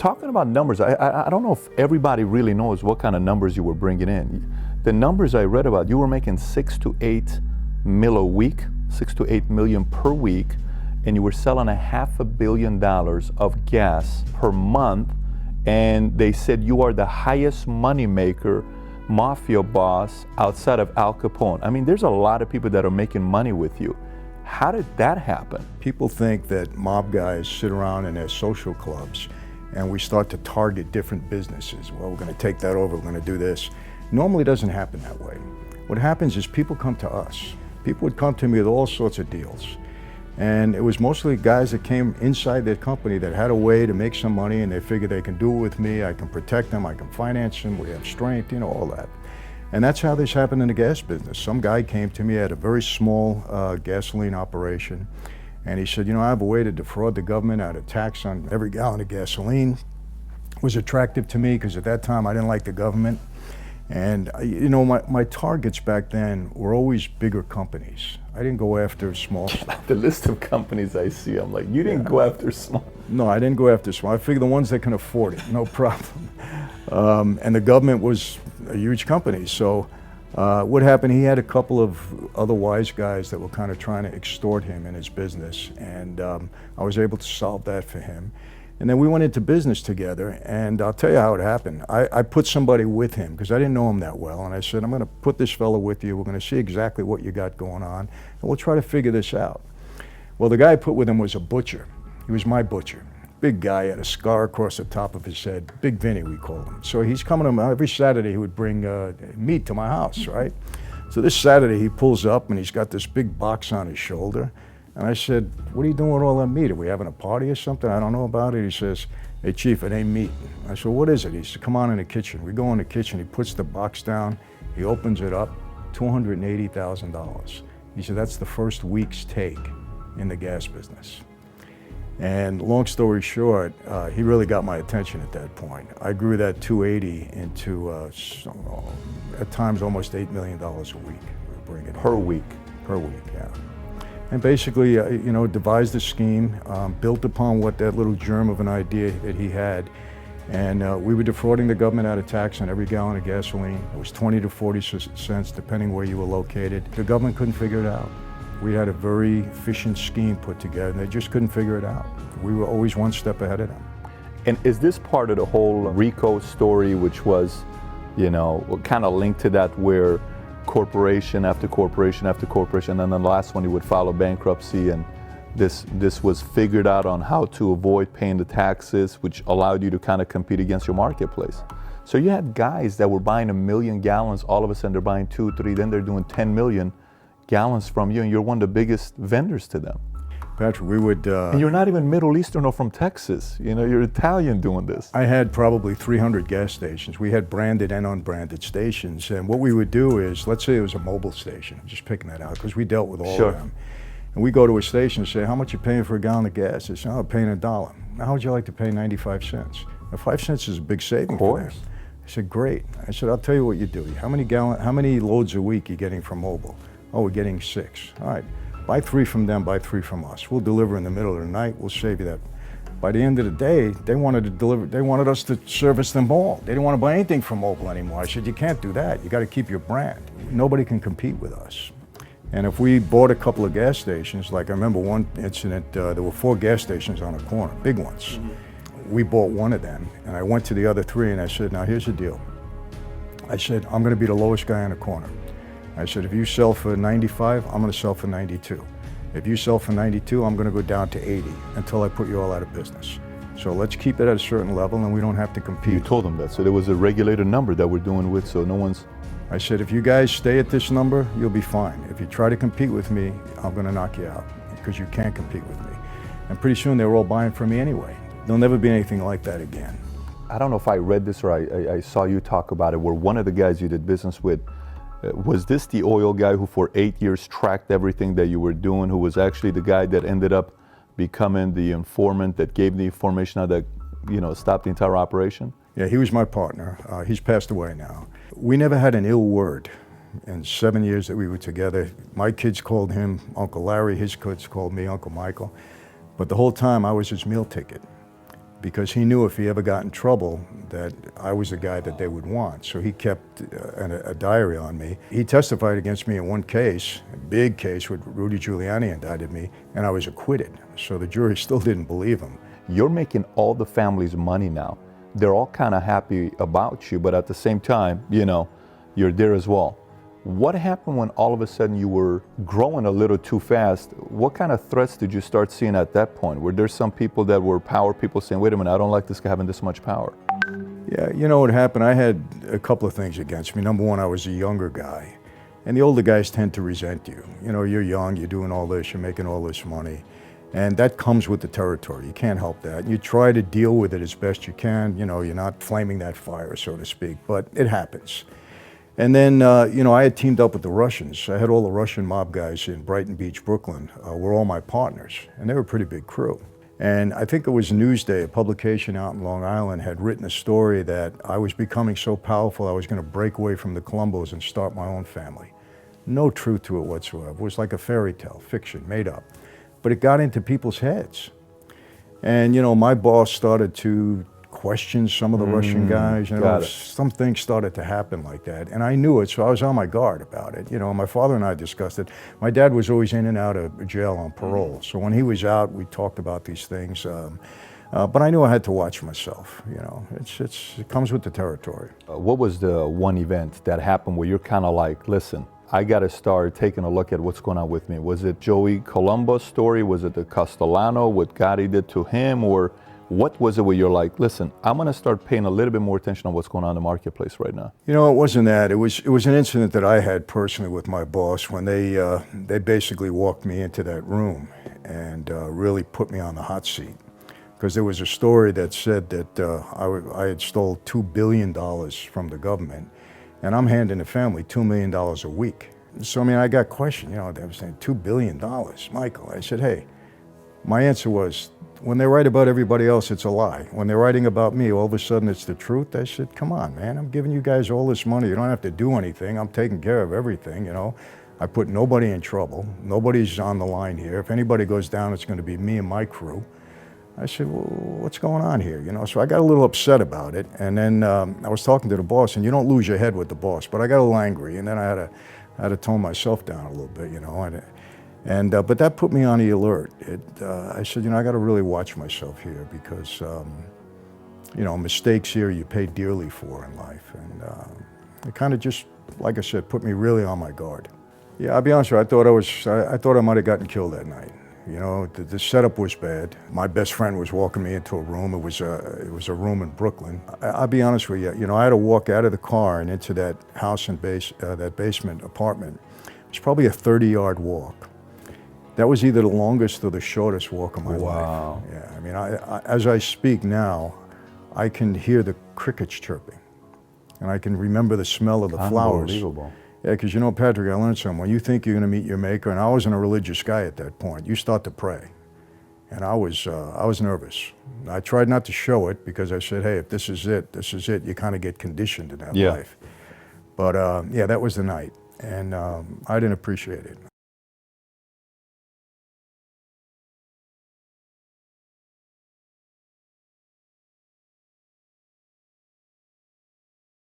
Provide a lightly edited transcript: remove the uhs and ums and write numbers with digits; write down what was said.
talking about numbers, I don't know if everybody really knows what kind of numbers you were bringing in. The numbers I read about, you were making 6 to 8 mil a week, 6 to 8 million per week, and you were selling $500 million of gas per month. And they said you are the highest money maker Mafia boss outside of Al Capone. I mean, there's a lot of people that are making money with you. How did that happen? People think that mob guys sit around in their social clubs and we start to target different businesses. Well, we're going to take that over, we're going to do this. Normally it doesn't happen that way. What happens is people come to us. People would come to me with all sorts of deals. And it was mostly guys that came inside their company that had a way to make some money, and they figured they can do it with me, I can protect them, I can finance them, we have strength, you know, all that. And that's how this happened in the gas business. Some guy came to me at a very small gasoline operation, and he said, you know, I have a way to defraud the government out of tax on every gallon of gasoline. It was attractive to me because at that time I didn't like the government. And you know, my targets back then were always bigger companies. I didn't go after small stuff. The list of companies I see, I'm like, you didn't go after small. No, I didn't go after small. I figured the ones that can afford it, no problem. And the government was a huge company. So what happened, he had a couple of other wise guys that were kind of trying to extort him in his business. And I was able to solve that for him. And then we went into business together, and I'll tell you how it happened. I put somebody with him because I didn't know him that well, and I said, I'm going to put this fellow with you. We're going to see exactly what you got going on, and we'll try to figure this out. Well, the guy I put with him was a butcher. He was my butcher. Big guy, had a scar across the top of his head. Big Vinny, we called him. So he's coming to every Saturday. He would bring meat to my house, right? So this Saturday he pulls up, and he's got this big box on his shoulder. And I said, what are you doing with all that meat? Are we having a party or something? I don't know about it. He says, hey, Chief, it ain't meat. I said, what is it? He said, come on in the kitchen. We go in the kitchen. He puts the box down. He opens it up, $280,000. He said, that's the first week's take in the gas business. And long story short, he really got my attention at that point. I grew that 280 into, at times, almost $8 million a week. Per week? Per week, yeah. And basically, you know, devised a scheme, built upon what that little germ of an idea that he had. And we were defrauding the government out of tax on every gallon of gasoline. It was 20 to 40 cents, depending where you were located. The government couldn't figure it out. We had a very efficient scheme put together, and they just couldn't figure it out. We were always one step ahead of them. And is this part of the whole RICO story, which was, you know, kind of linked to that, where corporation after corporation after corporation, and then the last one, you would file a bankruptcy, and this was figured out on how to avoid paying the taxes, which allowed you to kind of compete against your marketplace. So you had guys that were buying 1 million gallons, all of a sudden they're buying 2, 3, then they're doing 10 million gallons from you, and you're one of the biggest vendors to them. Patrick, we would... and you're not even Middle Eastern or from Texas. You know, you're Italian doing this. I had probably 300 gas stations. We had branded and unbranded stations. And what we would do is, let's say it was a mobile station. I'm just picking that out because we dealt with all of them. And we go to a station and say, how much are you paying for a gallon of gas? They say, oh, I'm paying $1. Now, how would you like to pay 95 cents? Now, 5 cents is a big saving for them. I said, great. I said, I'll tell you what you do. How many loads a week are you getting from mobile? Oh, we're getting 6. All right. Buy 3 from them, buy 3 from us. We'll deliver in the middle of the night, we'll save you that. By the end of the day, they wanted us to service them all. They didn't want to buy anything from mobile anymore. I said, you can't do that. You got to keep your brand. Nobody can compete with us. And if we bought a couple of gas stations, like I remember one incident, there were 4 gas stations on a corner, big ones. Mm-hmm. We bought one of them, and I went to the other 3 and I said, now here's the deal. I said, I'm going to be the lowest guy on the corner. I said, if you sell for 95, I'm going to sell for 92. If you sell for 92, I'm going to go down to 80 until I put you all out of business. So let's keep it at a certain level, and we don't have to compete. You told them that, so there was a regulated number that we're doing with, so no one's... I said, if you guys stay at this number, you'll be fine. If you try to compete with me, I'm going to knock you out because you can't compete with me. And pretty soon they were all buying from me anyway. There'll never be anything like that again. I don't know if I read this or I saw you talk about it, where one of the guys you did business with, was this the oil guy who for 8 years tracked everything that you were doing, who was actually the guy that ended up becoming the informant that gave the information out that, you know, stopped the entire operation? Yeah, he was my partner. He's passed away now. We never had an ill word in 7 years that we were together. My kids called him Uncle Larry, his kids called me Uncle Michael. But the whole time I was his meal ticket. because he knew if he ever got in trouble that I was the guy that they would want. So he kept a diary on me. He testified against me in one case, a big case with Rudy Giuliani indicted me, and I was acquitted. So the jury still didn't believe him. You're making all the family's money now. They're all kind of happy about you, but at the same time, you know, you're there as well. What happened when all of a sudden you were growing a little too fast? What kind of threats did you start seeing at that point? Were there some people that were power people saying, wait a minute, I don't like this guy having this much power? Yeah, you know what happened? I had a couple of things against me. Number one, I was a younger guy. And the older guys tend to resent you. You know, you're young, you're doing all this, you're making all this money. And that comes with the territory. You can't help that. You try to deal with it as best you can. You know, you're not flaming that fire, so to speak, but it happens. And then, you know, I had teamed up with the Russians. I had all the Russian mob guys in Brighton Beach, Brooklyn, were all my partners, and they were a pretty big crew. And I think it was Newsday, a publication out in Long Island, had written a story that I was becoming so powerful I was going to break away from the Colombos and start my own family. No truth to it whatsoever. It was like a fairy tale, fiction, made up. But it got into people's heads. And, you know, my boss started to question some of the Russian guys. You know, some things started to happen like that. And I knew it, so I was on my guard about it. You know, my father and I discussed it. My dad was always in and out of jail on parole. So when he was out, we talked about these things. But I knew I had to watch myself. You know, it comes with the territory. What was the one event that happened where you're kind of like, listen, I got to start taking a look at what's going on with me? Was it Joey Colombo's story? Was it the Castellano, what Gotti did to him? Or what was it where you're like, listen, I'm going to start paying a little bit more attention on what's going on in the marketplace right now? You know, it wasn't that. It was an incident that I had personally with my boss when they basically walked me into that room and really put me on the hot seat. Because there was a story that said that I had stole $2 billion from the government, and I'm handing the family $2 million a week. So, I mean, I got questioned, you know, they were saying, $2 billion, Michael. I said, hey, my answer was, when they write about everybody else, it's a lie. When they're writing about me, all of a sudden it's the truth. I said, come on, man, I'm giving you guys all this money. You don't have to do anything. I'm taking care of everything, you know. I put nobody in trouble. Nobody's on the line here. If anybody goes down, it's going to be me and my crew. I said, well, what's going on here? You know, so I got a little upset about it. And then I was talking to the boss, and you don't lose your head with the boss, but I got a little angry, and then I had to tone myself down a little bit, you know. But that put me on the alert. I said, you know, I got to really watch myself here because, you know, mistakes here you pay dearly for in life. And it kind of just, like I said, put me really on my guard. Yeah, I'll be honest with you, I thought I might have gotten killed that night. You know, the setup was bad. My best friend was walking me into a room. It was a room in Brooklyn. I'll be honest with you. You know, I had to walk out of the car and into that house and that basement apartment. It was probably a 30-yard walk. That was either the longest or the shortest walk of my life. Yeah, I mean, as I speak now, I can hear the crickets chirping, and I can remember the smell of the flowers. Unbelievable. Yeah, because you know, Patrick, I learned something. When you think you're going to meet your maker, and I wasn't a religious guy at that point, you start to pray. And I was nervous. I tried not to show it because I said, hey, if this is it, this is it. You kind of get conditioned in that life. But yeah, that was the night. And I didn't appreciate it.